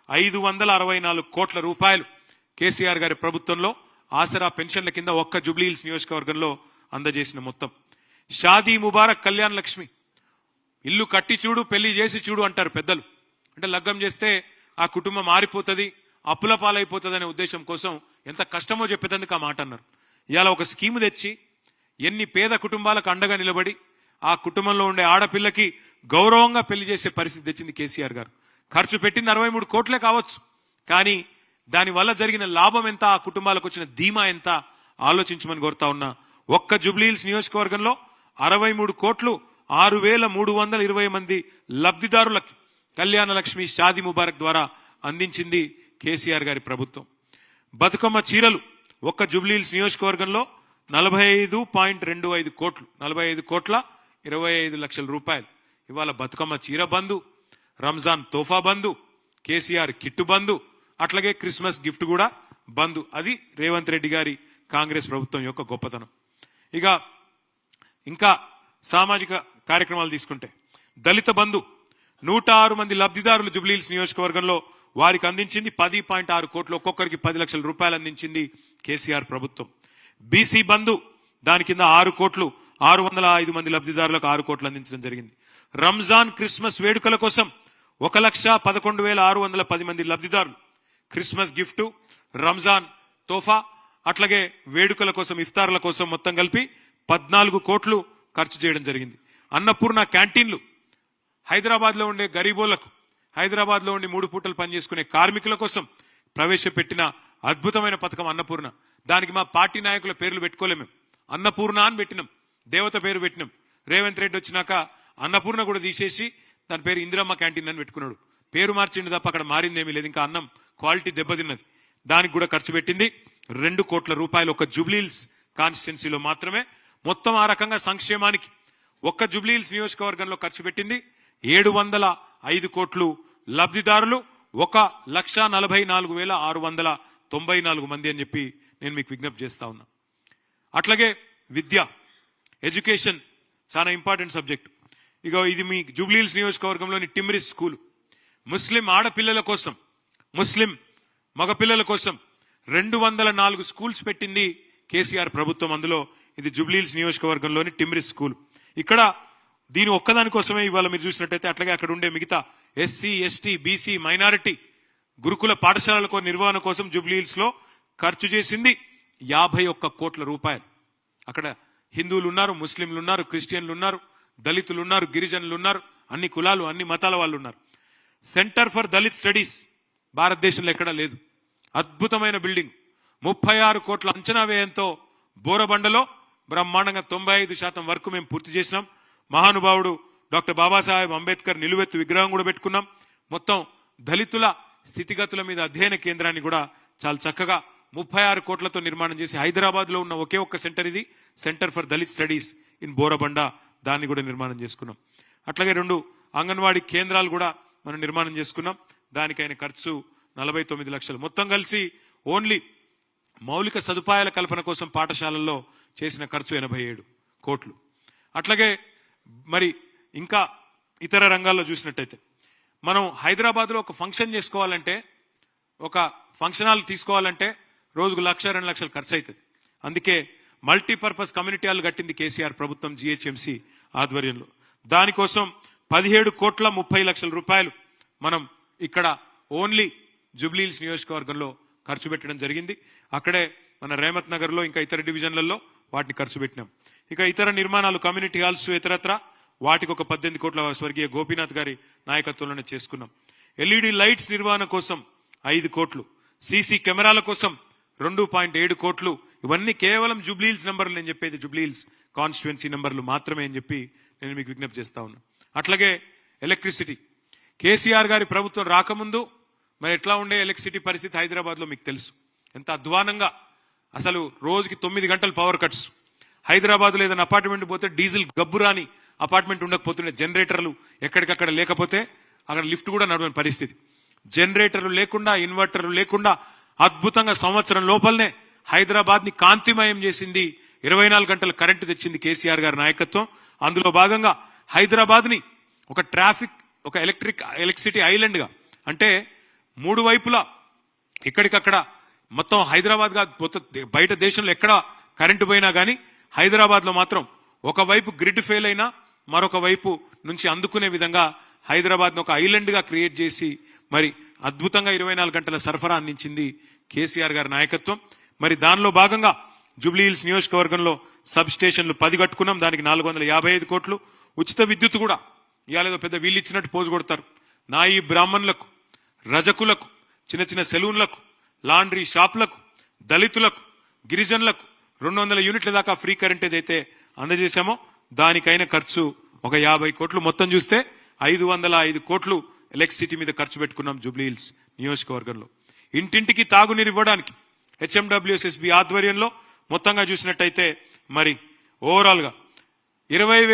564 కోట్ల రూపాయలు కేసీఆర్ గారి ప్రభుత్వంలో ఆసరా పెన్షన్ల కింద ఒక్క జూబ్లీహిల్స్ నియోజకవర్గంలో అందజేసిన మొత్తం. షాదీ ముబారక్ కళ్యాణ లక్ష్మి, ఇల్లు కట్టి చూడు పెళ్లి చేసి చూడు అంటారు పెద్దలు. అంటే లగ్గం చేస్తే ఆ కుటుంబం మారిపోతుంది, అప్పుల పాలైపోతుంది అనే ఉద్దేశం కోసం ఎంత కష్టమో చెప్పేందుకు ఆ మాట అన్నారు. ఇవాళ ఒక స్కీమ్ తెచ్చి ఎన్ని పేద కుటుంబాలకు అండగా నిలబడి ఆ కుటుంబంలో ఉండే ఆడపిల్లకి గౌరవంగా పెళ్లి చేసే పరిస్థితి తెచ్చింది కేసీఆర్ గారు. ఖర్చు పెట్టింది 63 కోట్లే కావచ్చు, కానీ దానివల్ల జరిగిన లాభం ఎంత, ఆ కుటుంబాలకు వచ్చిన ధీమా ఎంత ఆలోచించమని కోరుతా ఉన్నా. ఒక్క జూబ్లీహిల్స్ నియోజకవర్గంలో 63 కోట్లు 6,320 మంది లబ్ధిదారులకి కళ్యాణ లక్ష్మి షాదీ ముబారక్ ద్వారా అందించింది కేసీఆర్ గారి ప్రభుత్వం. బతుకమ్మ చీరలు ఒక్క జూబ్లీహిల్స్ నియోజకవర్గంలో 45.25 కోట్లు, 45 కోట్ల 25 లక్షల రూపాయలు. ఇవాళ బతుకమ్మ చీర బంధు, రంజాన్ తోఫా బంధు, కేసీఆర్ కిట్టు బంధు, అట్లాగే క్రిస్మస్ గిఫ్ట్ కూడా బంధు. అది రేవంత్ రెడ్డి గారి కాంగ్రెస్ ప్రభుత్వం యొక్క గొప్పతనం. ఇక ఇంకా సామాజిక కార్యక్రమాలు తీసుకుంటే దళిత బంధు 106 మంది లబ్ధిదారులు జూబ్లీహిల్స్ నియోజకవర్గంలో వారికి అందించింది 10.6 కోట్లు, ఒక్కొక్కరికి 10 లక్షల రూపాయలు అందించింది కేసీఆర్ ప్రభుత్వం. బీసీ బంధు దాని కింద 6 కోట్లు 605 మంది లబ్ధిదారులకు 6 కోట్లు అందించడం జరిగింది. రంజాన్ క్రిస్మస్ వేడుకల కోసం 1,11,610 మంది లబ్ధిదారులు క్రిస్మస్ గిఫ్ట్, రంజాన్ తోఫా, అట్లాగే వేడుకల కోసం ఇఫ్తార్ల కోసం మొత్తం కలిపి 14 కోట్లు ఖర్చు చేయడం జరిగింది. అన్నపూర్ణ క్యాంటీన్లు హైదరాబాద్ లో ఉండే గరీబోళ్లకు, హైదరాబాద్ లో ఉండి 3 పూటలు పనిచేసుకునే కార్మికుల కోసం ప్రవేశపెట్టిన అద్భుతమైన పథకం అన్నపూర్ణ. దానికి మా పార్టీ నాయకుల పేర్లు పెట్టుకోలేము, అన్నపూర్ణ అని పెట్టినాం, దేవత పేరు పెట్టినాం. రేవంత్ రెడ్డి వచ్చినాక అన్నపూర్ణ కూడా తీసేసి దాని పేరు ఇందిరమ్మ క్యాంటీన్ అని పెట్టుకున్నాడు. పేరు మార్చిండు తప్ప అక్కడ మారిందేమీ లేదు, ఇంకా అన్నం క్వాలిటీ దెబ్బతిన్నది. దానికి కూడా ఖర్చు పెట్టింది 2 కోట్ల రూపాయలు ఒక్క జూబ్లీహిల్స్ కాన్స్టిట్యున్సీలో మాత్రమే. మొత్తం ఆ రకంగా సంక్షేమానికి ఒక్క జూబ్లీహిల్స్ నియోజకవర్గంలో ఖర్చు పెట్టింది 705 కోట్లు. లబ్ధిదారులు 1,44,694 మంది అని చెప్పి నేను మీకు విజ్ఞప్తి చేస్తా ఉన్నా. అట్లాగే విద్య, ఎడ్యుకేషన్ చాలా ఇంపార్టెంట్ సబ్జెక్ట్. ఇక ఇది మీ జూబ్లీహిల్స్ నియోజకవర్గంలోని టిమ్రిస్ స్కూల్ ముస్లిం ఆడపిల్లల కోసం, ముస్లిం మగపిల్లల కోసం 204 స్కూల్స్ పెట్టింది కేసీఆర్ ప్రభుత్వం. అందులో ఇది జూబ్లీహిల్స్ నియోజకవర్గంలోని టిమ్రిస్ స్కూల్. ఇక్కడ దీని ఒక్కదాని కోసమే ఇవాళ మీరు చూసినట్టయితే అట్లాగే అక్కడ ఉండే మిగతా ఎస్సీ, ఎస్టీ, బీసీ, మైనారిటీ గురుకుల పాఠశాలల నిర్వహణ కోసం జూబ్లీహిల్స్ లో ఖర్చు చేసింది 51 కోట్ల రూపాయలు. అక్కడ హిందువులు ఉన్నారు, ముస్లింలు ఉన్నారు, క్రిస్టియన్లు ఉన్నారు, దళితులు ఉన్నారు, గిరిజనులు ఉన్నారు, అన్ని కులాలు అన్ని మతాల వాళ్ళు ఉన్నారు. సెంటర్ ఫర్ దళిత్ స్టడీస్ భారతదేశంలో ఎక్కడా లేదు. అద్భుతమైన బిల్డింగ్ 36 కోట్ల అంచనా వ్యయంతో బోరబండలో బ్రహ్మాండంగా 95% వరకు మేము పూర్తి చేసినాం. మహానుభావుడు డాక్టర్ బాబాసాహెబ్ అంబేద్కర్ నిలువెత్తు విగ్రహం కూడా పెట్టుకున్నాం. మొత్తం దళితుల స్థితిగతుల మీద అధ్యయన కేంద్రాన్ని కూడా చాలా చక్కగా 36 కోట్లతో నిర్మాణం చేసి హైదరాబాద్ లో ఉన్న ఒకే ఒక్క సెంటర్ ఇది, centre for Dalit studies in Borabanda. దాన్ని కూడా నిర్మాణం చేసుకున్నాం. అట్లాగే 2 అంగన్వాడీ కేంద్రాలు కూడా మనం నిర్మాణం చేసుకున్నాం. దానికైన ఖర్చు 49 లక్షలు. మొత్తం కలిసి ఓన్లీ మౌలిక సదుపాయాల కల్పన కోసం పాఠశాలల్లో చేసిన ఖర్చు 87 కోట్లు. అట్లాగే మరి ఇంకా ఇతర రంగాల్లో చూసినట్టయితే మనం హైదరాబాద్ లో ఒక ఫంక్షన్ చేసుకోవాలంటే, ఒక ఫంక్షన్ హాల్ తీసుకోవాలంటే రోజుకు 1,00,000-2 లక్షలు ఖర్చు అవుతుంది. అందుకే మల్టీపర్పస్ కమ్యూనిటీ హాల్ కట్టింది కేసీఆర్ ప్రభుత్వం జిహెచ్ఎంసీ ఆధ్వర్యంలో. దానికోసం 17 కోట్ల 30 లక్షల రూపాయలు మనం ఇక్కడ ఓన్లీ జూబ్లీహిల్స్ నియోజకవర్గంలో ఖర్చు పెట్టడం జరిగింది. అక్కడే మన రేమత్ నగర్ లో ఇంకా ఇతర డివిజన్లలో వాటిని ఖర్చు పెట్టినాం. ఇక ఇతర నిర్మాణాలు కమ్యూనిటీ హాల్స్ ఇతరత్ర వాటికి ఒక 18 కోట్ల స్వర్గీయ గోపీనాథ్ గారి నాయకత్వంలోనే చేసుకున్నాం. ఎల్ఈడి లైట్స్ నిర్వహణ కోసం 5 కోట్లు, సీసీ కెమెరాల కోసం 2.7 కోట్లు. ఇవన్నీ కేవలం జూబ్లీహిల్స్ నంబర్లు, నేను చెప్పేది జూబ్లీహిల్స్ కాన్స్టిట్యుయెన్సీ నంబర్లు మాత్రమే అని చెప్పి నేను మీకు విజ్ఞప్తి చేస్తా ఉన్నా. అట్లాగే ఎలక్ట్రిసిటీ, కేసీఆర్ గారి ప్రభుత్వం రాకముందు మరి ఎట్లా ఉండే ఎలక్ట్రిసిటీ పరిస్థితి హైదరాబాద్ లో మీకు తెలుసు. ఎంత అధ్వానంగా, అసలు రోజుకి 9 గంటలు పవర్ కట్స్. హైదరాబాద్ లో ఏదైనా అపార్ట్మెంట్ పోతే డీజిల్ గబ్బురాని అపార్ట్మెంట్ ఉండకపోతుండే, జనరేటర్లు ఎక్కడికక్కడ లేకపోతే అక్కడ లిఫ్ట్ కూడా నడవని పరిస్థితి. జనరేటర్లు లేకుండా, ఇన్వర్టర్లు లేకుండా అద్భుతంగా సంవత్సరం లోపలనే హైదరాబాద్ ని కాంతిమయం చేసింది. 24 గంటల కరెంటు తెచ్చింది కేసీఆర్ గారి నాయకత్వం. అందులో భాగంగా హైదరాబాద్ ని ఒక ట్రాఫిక్, ఒక ఎలక్ట్రిసిటీ ఐలాండ్ గా, అంటే మూడు వైపులా ఇక్కడికక్కడ మొత్తం హైదరాబాద్ గా మొత్తం బయట దేశంలో ఎక్కడ కరెంటు పోయినా గానీ హైదరాబాద్ లో మాత్రం ఒకవైపు గ్రిడ్ ఫెయిల్ అయినా మరొక వైపు నుంచి అందుకునే విధంగా హైదరాబాద్ ను ఒక ఐలాండ్ గా క్రియేట్ చేసి మరి అద్భుతంగా 24 గంటల సరఫరా అందించింది కేసీఆర్ గారి నాయకత్వం. మరి దానిలో భాగంగా జూబ్లీహిల్స్ నియోజకవర్గంలో సబ్ స్టేషన్లు 10 కట్టుకున్నాం, దానికి 455 కోట్లు. ఉచిత విద్యుత్ కూడా ఇవాళ ఏదో పెద్ద వీళ్ళు ఇచ్చినట్టు పోజు కొడతారు. నాయి బ్రాహ్మణులకు, రజకులకు, చిన్న చిన్న సెలూన్లకు, లాండ్రీ షాపులకు, దళితులకు, గిరిజనులకు 200 యూనిట్ల దాకా ఫ్రీ కరెంట్ ఏదైతే అందజేశామో దానికైన ఖర్చు ఒక 50 కోట్లు. మొత్తం చూస్తే 505 కోట్లు ఎలక్ట్రిసిటీ మీద ఖర్చు పెట్టుకున్నాం జూబ్లీహిల్స్ నియోజకవర్గంలో. ఇంటింటికి తాగునీరు ఇవ్వడానికి HMWSSB ఆధ్వర్యంలో మొత్తంగా చూసినట్టయితే మరి ఓవరాల్ గా 20,000